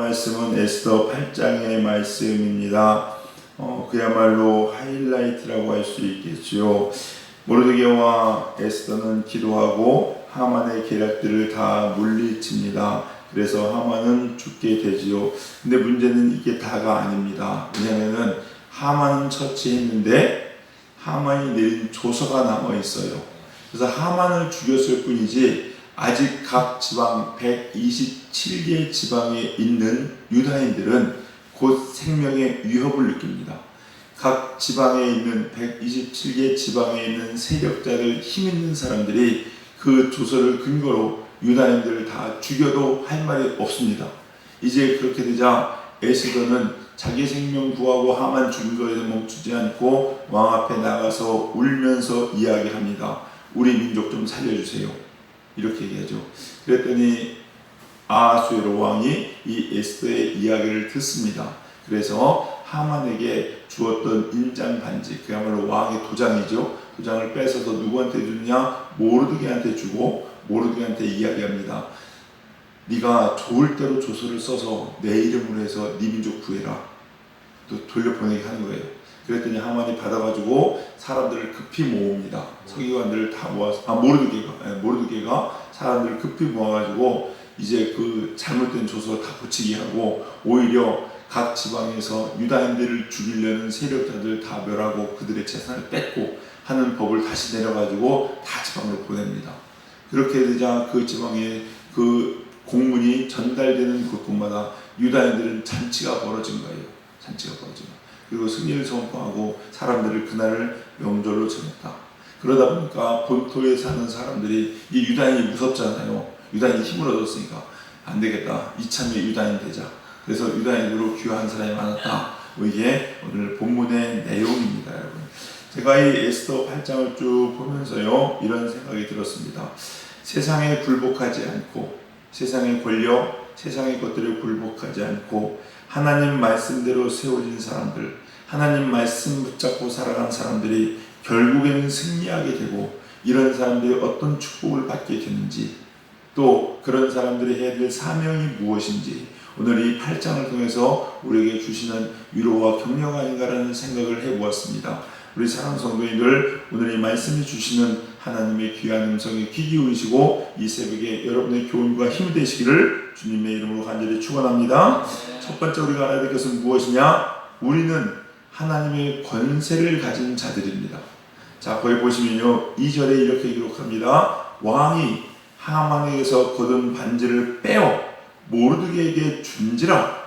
말씀은 에스더 8장의 말씀입니다. 그야말로 하이라이트라고 할 수 있겠죠. 모르드게와 에스더는 기도하고 하만의 계략들을 다 물리칩니다. 그래서 하만은 죽게 되지요. 근데 문제는 이게 다가 아닙니다. 왜냐하면 하만은 처치했는데 하만이 내린 조서가 남아 있어요. 그래서 하만을 죽였을 뿐이지 아직 각 지방 127개 지방에 있는 유다인들은 곧 생명의 위협을 느낍니다. 각 지방에 있는 127개 지방에 있는 세력자들, 힘 있는 사람들이 그 조서를 근거로 유다인들을 다 죽여도 할 말이 없습니다. 이제 그렇게 되자 에스더는 자기 생명 구하고 하만 죽인 것에서 멈추지 않고 왕 앞에 나가서 울면서 이야기합니다. 우리 민족 좀 살려주세요. 이렇게 얘기하죠. 그랬더니 아하수에로 왕이 이 에스더의 이야기를 듣습니다. 그래서 하만에게 주었던 인장 반지, 그야말로 왕의 도장이죠. 도장을 뺏어서 누구한테 주느냐? 모르드게한테 주고 모르드게한테 이야기합니다. 네가 좋을 대로 조서를 써서 내 이름으로 해서 네 민족 구해라. 또 돌려보내게 하는 거예요. 그랬더니 하만이 받아가지고 사람들을 급히 모읍니다. 서기관들을 다 모아서 모르드게가 사람들을 급히 모아가지고 이제 그 잘못된 조서 다 고치게 하고 오히려 각 지방에서 유다인들을 죽이려는 세력자들 다 멸하고 그들의 재산을 뺏고 하는 법을 다시 내려가지고 다 지방으로 보냅니다. 그렇게 되자 그 지방에 그 공문이 전달되는 곳곳마다 유다인들은 잔치가 벌어진 거예요. 잔치가 벌어진 거예요. 그리고 승리를 선포하고 사람들을 그날을 명절로 정했다. 그러다 보니까 본토에 사는 사람들이 이 유다인이 무섭잖아요. 유다인이 힘을 얻었으니까 안 되겠다. 이참에 유다인 되자. 그래서 유다인으로 귀화한 사람이 많았다. 이게 오늘 본문의 내용입니다, 여러분. 제가 이 에스더 8장을 쭉 보면서요, 이런 생각이 들었습니다. 세상에 굴복하지 않고, 세상의 권력, 세상의 것들에 굴복하지 않고, 하나님 말씀대로 세워진 사람들, 하나님 말씀 붙잡고 살아간 사람들이 결국에는 승리하게 되고, 이런 사람들이 어떤 축복을 받게 되는지, 또 그런 사람들이 해야 될 사명이 무엇인지, 오늘 이 8장을 통해서 우리에게 주시는 위로와 격려가 아닌가라는 생각을 해보았습니다. 우리 사랑하는 성도님들, 오늘 이 말씀이 주시는 하나님의 귀한 음성에 귀 기울이시고 이 새벽에 여러분의 교훈과 힘이 되시기를 주님의 이름으로 간절히 축원합니다. 첫 번째 우리가 알아야 될 것은 무엇이냐? 우리는 하나님의 권세를 가진 자들입니다. 자, 거기 보시면요, 2절에 이렇게 기록합니다. 왕이 하만에게서 거둔 반지를 빼어 모르드게에게 준지라.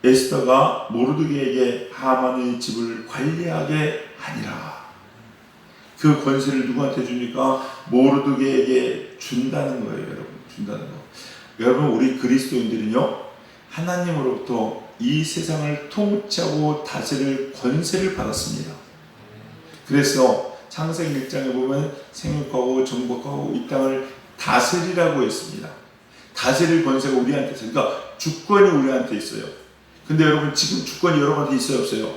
에스더가 모르드게에게 하만의 집을 관리하게 하니라. 그 권세를 누구한테 줍니까? 모르드게에게 준다는 거예요, 여러분. 준다는 거. 여러분, 우리 그리스도인들은요, 하나님으로부터 이 세상을 통치하고 다스릴 권세를 받았습니다. 그래서 창세기 1장에 보면 생육하고 정복하고 이 땅을 다스리라고 했습니다. 다스릴 권세가 우리한테 있어요. 그러니까 주권이 우리한테 있어요. 근데 여러분, 지금 주권이 여러분한테 있어요, 없어요?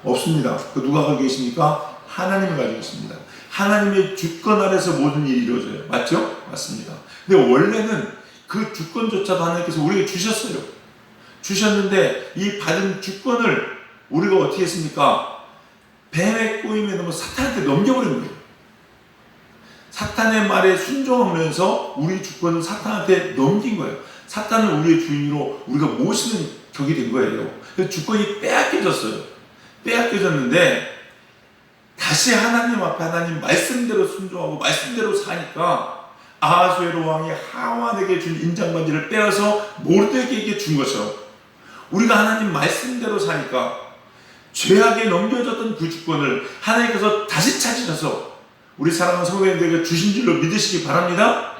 없습니다. 그 누가 가지고 계십니까? 하나님이 가지고 있습니다. 하나님의 주권 아래서 모든 일이 이루어져요. 맞죠? 맞습니다. 근데 원래는 그 주권조차도 하나님께서 우리에게 주셨어요. 주셨는데 이 받은 주권을 우리가 어떻게 했습니까? 뱀의 꼬임에 넘어 사탄한테 넘겨버린 거예요. 사탄의 말에 순종하면서 우리 주권을 사탄한테 넘긴 거예요. 사탄을 우리의 주인으로 우리가 모시는 격이 된 거예요. 그래서 주권이 빼앗겨졌어요. 빼앗겨졌는데 다시 하나님 앞에 하나님 말씀대로 순종하고 말씀대로 사니까 아하수에로 왕이 하만에게 준 인장반지를 빼앗아서 모르드게에게 준 것처럼 우리가 하나님 말씀대로 사니까 죄악에 넘겨졌던 그 주권을 하나님께서 다시 찾으셔서 우리 사랑하는 성도님들에게 주신 줄로 믿으시기 바랍니다.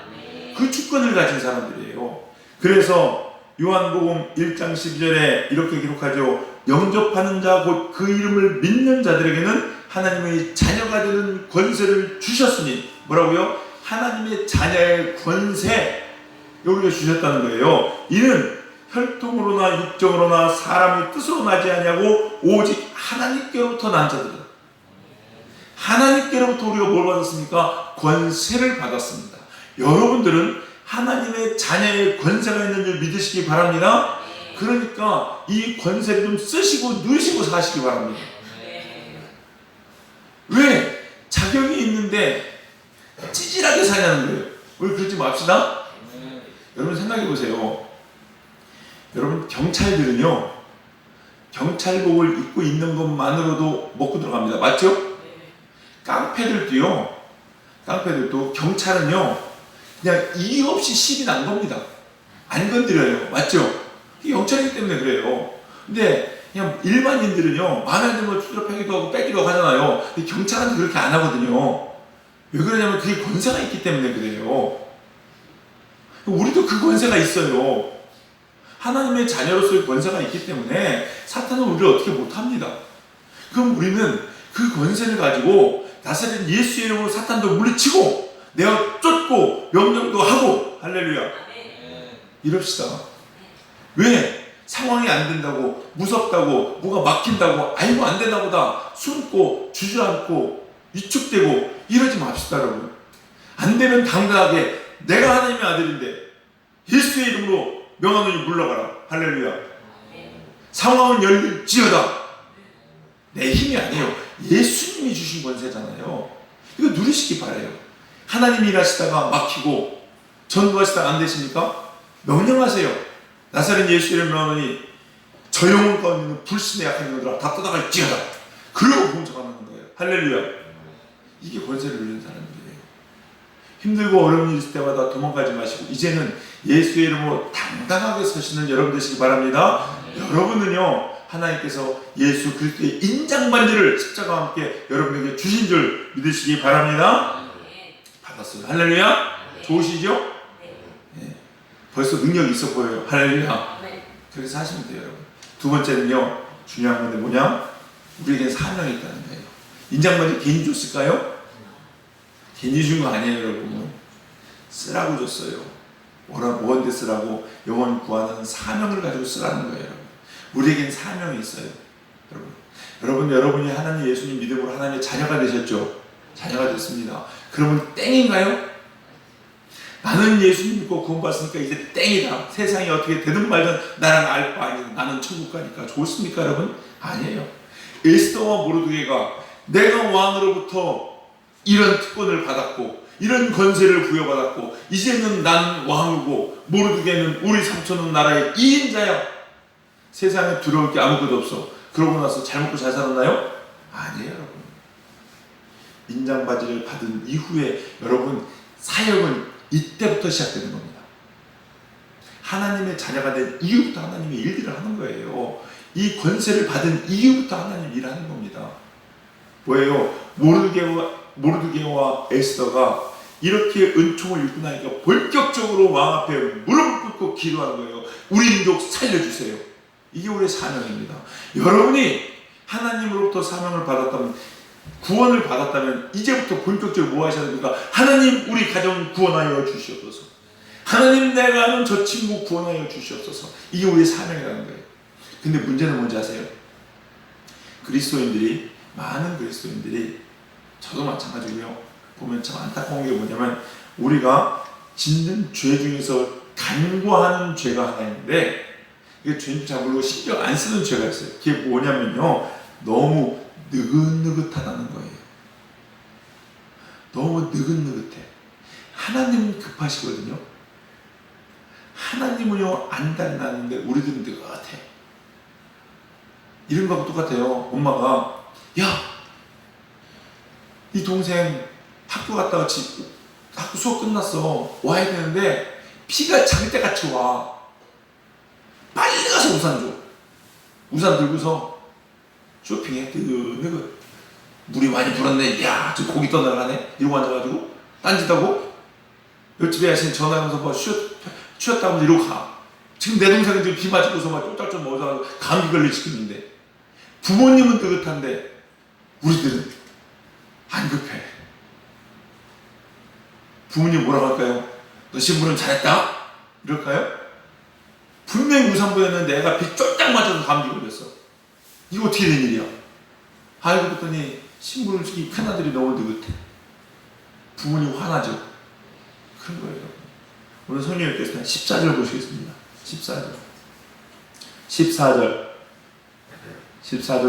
그 주권을 가진 사람들이에요. 그래서 요한복음 1장 12절에 이렇게 기록하죠. 영접하는 자 곧 그 이름을 믿는 자들에게는 하나님의 자녀가 되는 권세를 주셨으니, 뭐라고요? 하나님의 자녀의 권세, 여기에 주셨다는 거예요. 이는 혈통으로나 육정으로나 사람의 뜻으로 나지 아니하고 오직 하나님께로부터 난 자들은, 하나님께로부터 우리가 뭘 받았습니까? 권세를 받았습니다. 여러분들은 하나님의 자녀의 권세가 있는 줄 믿으시기 바랍니다. 그러니까 이 권세를 좀 쓰시고 누리시고 사시기 바랍니다. 왜? 자격이 있는데 찌질하게 사냐는 거예요. 우리 그러지 맙시다. 여러분 생각해 보세요. 여러분 경찰들은요, 경찰복을 입고 있는 것만으로도 먹고 들어갑니다. 맞죠? 깡패들도요, 깡패들도 경찰은요 그냥 이유 없이 시비 난 겁니다. 안 건드려요. 맞죠? 이게 경찰이기 때문에 그래요. 근데 그냥 일반인들은요 마음에 안 들면 두드려 패기도 하고 뺏기도 하잖아요. 근데 경찰은 그렇게 안 하거든요. 왜 그러냐면 그게 권세가 있기 때문에 그래요. 우리도 그 권세가 있어요. 하나님의 자녀로서의 권세가 있기 때문에 사탄은 우리를 어떻게 못합니다. 그럼 우리는 그 권세를 가지고 나사렛 예수의 이름으로 사탄도 물리치고 내가 쫓고 명령도 하고 할렐루야 이럽시다. 왜? 상황이 안 된다고 무섭다고 뭐가 막힌다고 아이고 안 되나 보다 숨고 주저앉고 위축되고 이러지 맙시다. 여러분 안 되면 당당하게 내가 하나님의 아들인데 예수의 이름으로 명하노니 물러가라. 할렐루야. 상황은 열릴지어다. 내 힘이 아니에요. 예수님이 주신 권세잖아요. 이거 누리시기 바라요. 하나님이 일하시다가 막히고 전도하시다가 안 되십니까? 명령하세요. 나사렛 예수 이름 명하노니 저 영혼 가운데 있는 불신의 약한 영혼들아 다 떠나갈지어다. 그러고 공정하는 거예요. 할렐루야. 이게 권세를 누리는 사람들이에요. 힘들고 어려운 일 있을 때마다 도망가지 마시고 이제는 예수의 이름으로 당당하게 서시는 여러분 되시기 바랍니다. 여러분은요 하나님께서 예수 그리스도의 인장반지를 십자가와 함께 여러분에게 주신 줄 믿으시기 바랍니다. 받았어요. 할렐루야. 좋으시죠? 네. 벌써 능력이 있어 보여요. 할렐루야. 그렇게 사시면 돼요. 여러분. 두 번째는요 중요한 건데 뭐냐? 우리에게 사명이 있다는 거예요. 인장반지 괜히 줬을까요? 괜히 준 거 아니에요. 여러분 쓰라고 줬어요. 뭔데 쓰라고? 영혼 구하는 사명을 가지고 쓰라는 거예요. 여러분. 우리에겐 사명이 있어요. 여러분이 하나님 예수님 믿음으로 하나님의 자녀가 되셨죠? 자녀가 됐습니다. 그러면 땡인가요? 나는 예수님 믿고 구원받았으니까 이제 땡이다. 세상이 어떻게 되든 말든 나랑 알 바 아니야. 나는 천국 가니까. 좋습니까 여러분? 아니에요. 에스더와 모르드게가 내가 왕으로부터 이런 특권을 받았고 이런 권세를 부여받았고 이제는 난 왕이고 모르드게는 우리 삼촌은 나라의 2인자야. 세상에 두려울 게 아무것도 없어. 그러고 나서 잘 먹고 잘 살았나요? 아니에요. 여러분. 인장바지를 받은 이후에 여러분 사역은 이때부터 시작되는 겁니다. 하나님의 자녀가 된 이후부터 하나님의 일들을 하는 거예요. 이 권세를 받은 이후부터 하나님 일하는 겁니다. 뭐예요? 모르드게와 에스더가 이렇게 은총을 입고 나니까 본격적으로 왕 앞에 무릎을 꿇고 기도하는 거예요. 우리 민족 살려주세요. 이게 우리의 사명입니다. 여러분이 하나님으로부터 사명을 받았다면 구원을 받았다면 이제부터 본격적으로 뭐 하셔야 됩니까? 하나님 우리 가정 구원하여 주시옵소서. 하나님 내가 아는 저 친구 구원하여 주시옵소서. 이게 우리의 사명이라는 거예요. 근데 문제는 뭔지 아세요? 많은 그리스도인들이 저도 마찬가지고요. 보면 참 안타까운 게 뭐냐면 우리가 짓는 죄 중에서 간과하는 죄가 하나 있는데 이게 죄인지 잘 모르고 신경 안 쓰는 죄가 있어요. 그게 뭐냐면요. 너무 느긋느긋하다는 거예요. 너무 느긋느긋해. 하나님은 급하시거든요. 하나님은요 안달나는데 우리들은 느긋해. 이런 거하고 똑같아요. 엄마가 야! 이 동생 학교 갔다가 학교 수업 끝났어. 와야 되는데 비가 장대같이 와. 빨리 가서 우산 줘. 우산 들고서 쇼핑해. 느긋. 물이 많이 불었네. 야, 저 고기 떠나가네. 이러고 앉아가지고 딴짓하고 옆집에 아저씨 전화하면서 뭐 쉬었다고 이러고 가. 지금 내 동생은 지금 비 맞고서 막 쫄쫄쫄 먹어서 감기 걸릴 시켰는데 부모님은 느긋한데 우리들은 안 급해. 부모님 뭐라고 할까요? 너 신부는 잘했다? 이럴까요? 분명히 우산 보였는데 애가 비 쫄딱 맞아서 감기 걸렸어. 이거 어떻게 된 일이야? 알고 봤더니 신부를 시킨 큰아들이 너무 느긋해. 부모님 화나죠? 그런 거예요. 오늘 성령님께서 14절 보시겠습니다. 14절. 14절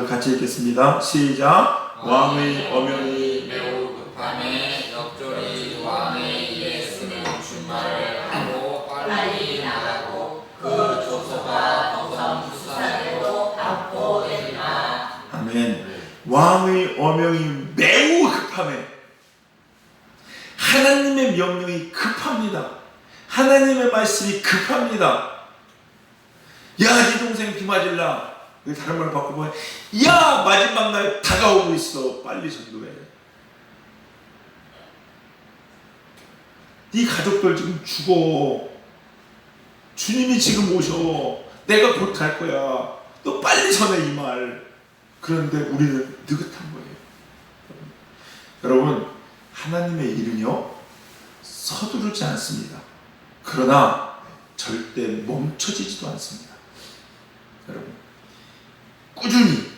같이 읽겠습니다. 시작. 왕의 어명이 매우 급함에 역졸이 왕의 일에 쓰는 준말을 하고 빨리 나가고 그 조서가 동성부사대로 압도되리라. 아멘. 왕의 어명이 매우 급함에, 하나님의 명령이 급합니다. 하나님의 말씀이 급합니다. 야, 네 동생 비 맞을라. 다른 말을 바꿔보면, 야, 마지막 날 다가오고 있어. 빨리 전도해. 네 가족들 지금 죽어. 주님이 지금 오셔. 내가 곧 갈 거야. 너 빨리 전해, 이 말. 그런데 우리는 느긋한 거예요. 여러분, 하나님의 일은요, 서두르지 않습니다. 그러나 절대 멈춰지지도 않습니다. 여러분, 꾸준히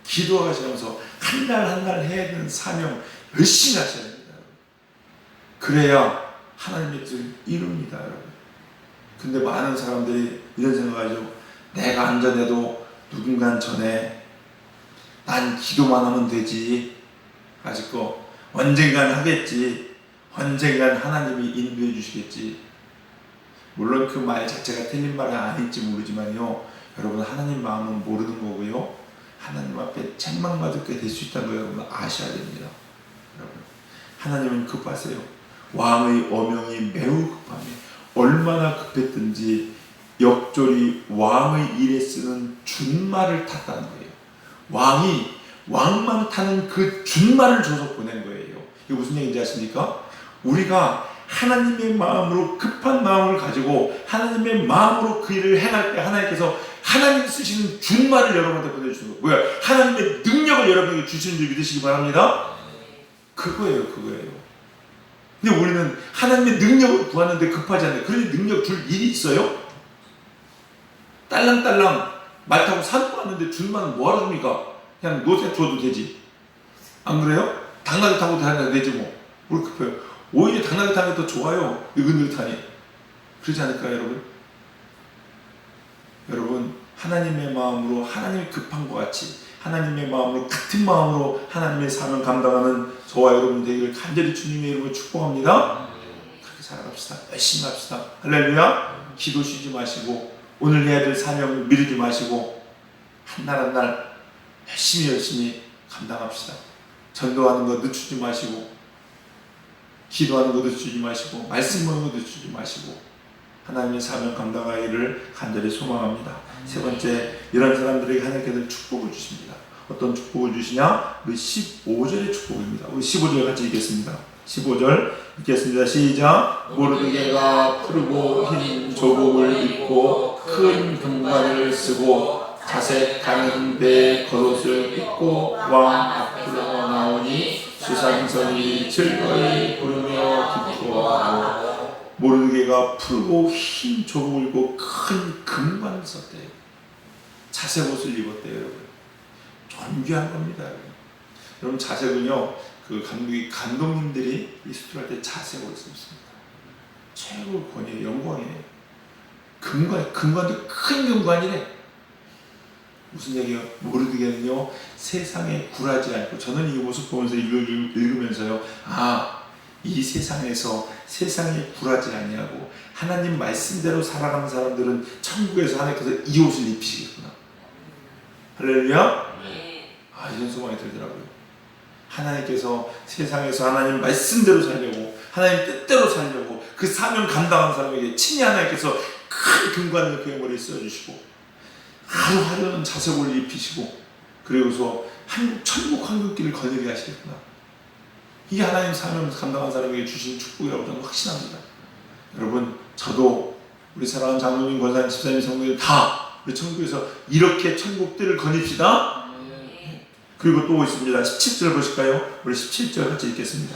기도하시면서 한 날 한 날 해야 되는 사명 열심히 하셔야 됩니다. 그래야 하나님의 뜻을 이룹니다. 여러분. 근데 많은 사람들이 이런 생각하죠. 내가 안 전해도 누군간 전해. 난 기도만 하면 되지. 아직도 언젠간 하겠지. 언젠간 하나님이 인도해 주시겠지. 물론 그 말 자체가 틀린 말은 아닐지 모르지만요, 여러분, 하나님 마음은 모르는 거고요, 하나님 앞에 책망받게 될 수 있다는 걸 여러분 아셔야 됩니다. 여러분, 하나님은 급하세요. 왕의 어명이 매우 급하며, 얼마나 급했든지 역졸이 왕의 일에 쓰는 준말을 탔다는 거예요. 왕이 왕만 타는 그 준말을 줘서 보낸 거예요. 이게 무슨 얘기인지 아십니까? 우리가 하나님의 마음으로, 급한 마음을 가지고 하나님의 마음으로 그 일을 행할 때 하나님께서 하나님 쓰시는 준말을 여러분한테 보내주시는 거예요. 뭐야? 하나님의 능력을 여러분에게 주시는 줄 믿으시기 바랍니다. 그거예요. 근데 우리는 하나님의 능력을 구하는데 급하지 않아요. 그러니 능력 줄 일이 있어요? 딸랑딸랑 말 타고 산도 왔는데 준말은 뭐하러 줍니까? 그냥 노새 줘도 되지. 안 그래요? 당나귀 타고 다녀도 되지 뭐. 뭘 급해요? 오히려 당나귀 타는 게 더 좋아요. 느긋느긋하니. 그러지 않을까요, 여러분? 여러분, 하나님의 마음으로, 하나님이 급한 것 같이 하나님의 마음으로, 같은 마음으로 하나님의 사명 감당하는 저와 여러분 되기를 간절히 주님의 이름으로 축복합니다. 그렇게 살아갑시다. 열심히 합시다. 할렐루야. 기도 쉬지 마시고, 오늘 해야 될 사명을 미루지 마시고, 한 날 한 날 열심히 감당합시다. 전도하는 거 늦추지 마시고, 기도하는 거 늦추지 마시고, 말씀 보는 거 늦추지 마시고, 하나님의 사명 감당하기를 간절히 소망합니다. 세 번째, 이런 사람들에게 하나님께서 축복을 주십니다. 어떤 축복을 주시냐? 우리 15절의 축복입니다. 우리 15절 같이 읽겠습니다. 15절 읽겠습니다. 시작. 모르드게가 푸르고 흰 조복을 입고 큰 금관을 쓰고 자색하는 배에 겉옷을 입고 왕 앞으로 나오니 수산성이 즐거이 부르며 기뻐하고. 모르드게가 푸르고 흰 조복을 입고 큰 금관을 썼대요. 자색옷을 입었대요. 여러분, 존귀한 겁니다. 여러분, 자색은요, 그 감독님들이 이 수술할 때 자색옷을 입습니다. 최고 권위의 영광이에요. 금관도 큰 금관이래. 무슨 얘기예요? 모르드게는요, 세상에 굴하지 않고, 저는 이 모습 보면서 읽으면서요, 이 세상에서 세상에 굴하지 아니하고 하나님 말씀대로 살아가는 사람들은 천국에서 하나님께서 이 옷을 입히시겠구나. 할렐루야. 이런 소망이 들더라고요. 하나님께서 세상에서 하나님 말씀대로 살려고, 하나님 뜻대로 살려고 그 사명 감당하는 사람에게 친히 하나님께서 큰 금관을 그 머리에 써주시고 하루하루는 자색옷을 입히시고, 그리고서 천국 황금길을 거느리게 하시겠구나. 이게 하나님 사명 감당한 사람에게 주신 축복이라고 저는 확신합니다. 여러분, 저도 우리 사랑하는 장로님, 권사님, 집사님, 성도님 다 우리 천국에서 이렇게 천국들을 거닙시다. 그리고 또 있습니다. 17절 보실까요? 우리 17절 같이 읽겠습니다.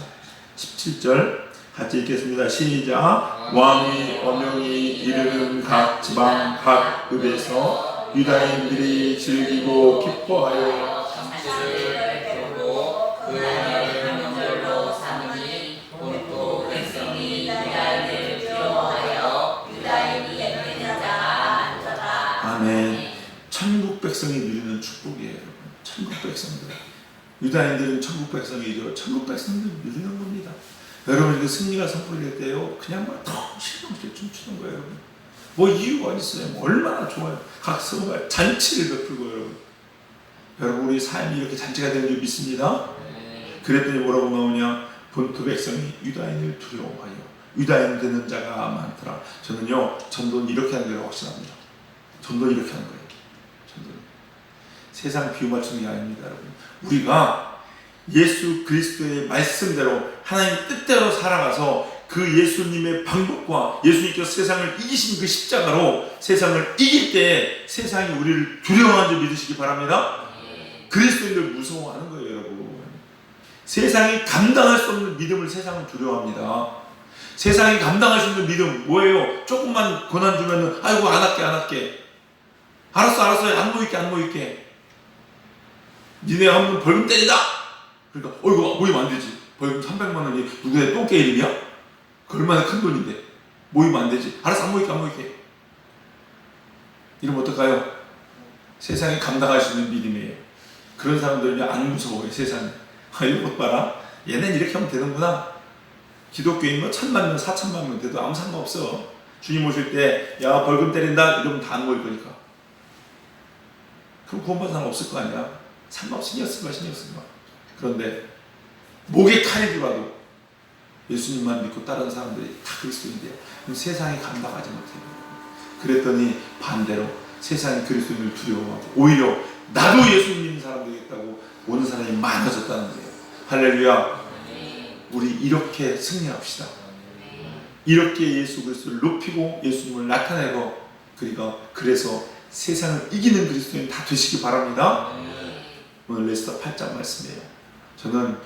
17절 같이 읽겠습니다. 시작. 왕의 어명이 이르는 각 지방 각 읍에서 유다인들이 즐기고 기뻐하여 잔치를 베푸고 그 날을 명절로 삼으니 본토 백성이 유다인을 두려워하여 유다인이 예배는 자가 많더라. 아멘. 천국 백성이 누리는 축복이에요, 여러분. 천국 백성들. 유다인들은 천국 백성이죠. 천국 백성들 누리는 겁니다. 여러분, 그 승리가 선포될 때요, 그냥 막 덩실덩실 춤추는 거예요, 여러분. 뭐 이유가 어디 있어요? 뭐 얼마나 좋아요. 각 성가 잔치를 베풀고, 여러분. 여러분, 우리 삶이 이렇게 잔치가 되는 줄 믿습니다. 그랬더니 뭐라고 나오냐? 본토 백성이 유다인을 두려워하여 유다인 되는 자가 많더라. 저는요, 전도는 이렇게 하는 거라고 확신합니다. 전도는 이렇게 하는 거예요. 전도는 세상 비유 맞추는 게 아닙니다, 여러분. 우리가 예수 그리스도의 말씀대로 하나님 뜻대로 살아가서 그 예수님의 방법과 예수님께서 세상을 이기신 그 십자가로 세상을 이길 때 세상이 우리를 두려워하는 줄 믿으시기 바랍니다. 그리스도인들 무서워하는 거예요, 여러분. 세상이 감당할 수 없는 믿음을 세상은 두려워합니다. 세상이 감당할 수 있는 믿음 뭐예요? 조금만 고난 주면은 아이고 안 할게. 알았어 안 모일게. 니네 한번 벌금 때리다. 그러니까 이거 모이면 안 되지. 벌금 300만 원이 누구의 똥개 이름이야? 그 얼마나 큰 돈인데 모이면 안 되지. 알았어 안 모일게. 이러면 어떨까요? 세상이 감당할 수 있는 믿음이에요. 그런 사람들은 안 무서워요, 세상에. 이런 것 봐라. 얘는 이렇게 하면 되는구나. 기독교인 뭐 1000만 명, 4000만 명 돼도 아무 상관없어. 주님 오실 때, 야, 벌금 때린다. 이러면 다 안 모일 거니까. 그럼 구원받은 사람 없을 거 아니야. 상관없이 신경 쓰지 마. 그런데, 목에 칼이 들어와도 예수님만 믿고 다른 사람들이 다 그리스도인데요. 그럼 세상이 감당하지 못해요. 그랬더니 반대로 세상이 그리스도인을 두려워하고, 오히려 나도 예수님 믿는 사람 되겠다고 오는 사람이 많아졌다는 거예요. 할렐루야. 우리 이렇게 승리합시다. 이렇게 예수 그리스도를 높이고 예수님을 나타내고 그래서 세상을 이기는 그리스도인 다 되시기 바랍니다. 오늘 레스더 8장 말씀이에요. 저는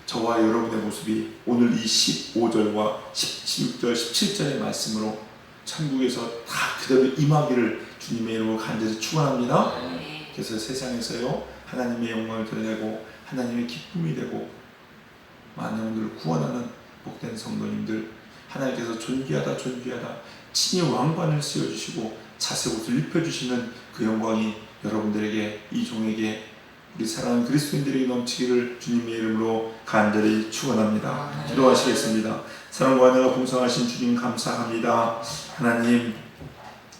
저와 여러분의 모습이 오늘 이 15절과 16절, 17절의 말씀으로 천국에서 다 그대로 임하기를 주님의 이름으로 간절히 축원합니다. 그래서 세상에서요, 하나님의 영광을 드러내고 하나님의 기쁨이 되고 많은 영혼들을 구원하는 복된 성도님들, 하나님께서 존귀하다 친히 왕관을 씌워주시고 자색옷을 입혀주시는 그 영광이 여러분들에게, 이 종에게, 우리 사랑하는 그리스도인들에게 넘치기를 주님의 이름으로 간절히 축원합니다. 기도하시겠습니다. 사랑과 은혜가 풍성하신 주님 감사합니다. 하나님,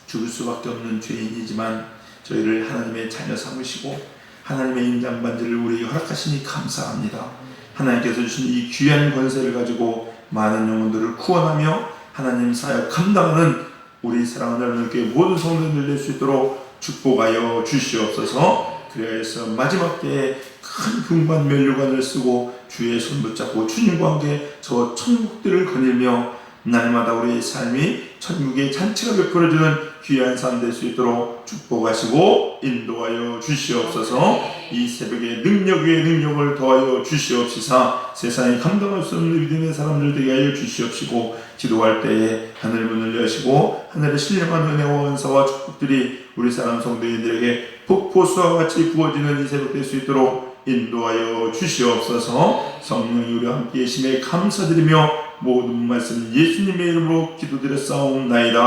죽을 수밖에 없는 죄인이지만 저희를 하나님의 자녀 삼으시고 하나님의 인장반지를 우리에게 허락하시니 감사합니다. 하나님께서 주신 이 귀한 권세를 가지고 많은 영혼들을 구원하며 하나님 사역 감당하는 우리 사랑하는 여러분께 모든 성도들 낼 수 있도록 축복하여 주시옵소서. 그래서 마지막 때에 큰 흥반 면류관을 쓰고 주의 손 붙잡고 주님과 함께 저 천국들을 거닐며 날마다 우리의 삶이 천국의 잔치가 베풀어지는 귀한 삶 될 수 있도록 축복하시고 인도하여 주시옵소서. 이 새벽에 능력 위에 능력을 더하여 주시옵시사 세상에 감당할 수 없는 믿음의 사람들 되게 하여 주시옵시고, 기도할 때에 하늘 문을 여시고 하늘의 신령한 은혜와 은사와 축복들이 우리 사랑 성도인들에게 폭포수와 같이 부어지는 이 새벽 될 수 있도록 인도하여 주시옵소서. 성령이 우리와 함께 계심에 감사드리며 모든 말씀 예수님의 이름으로 기도드렸사옵나이다.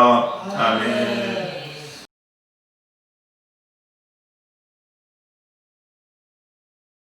아멘.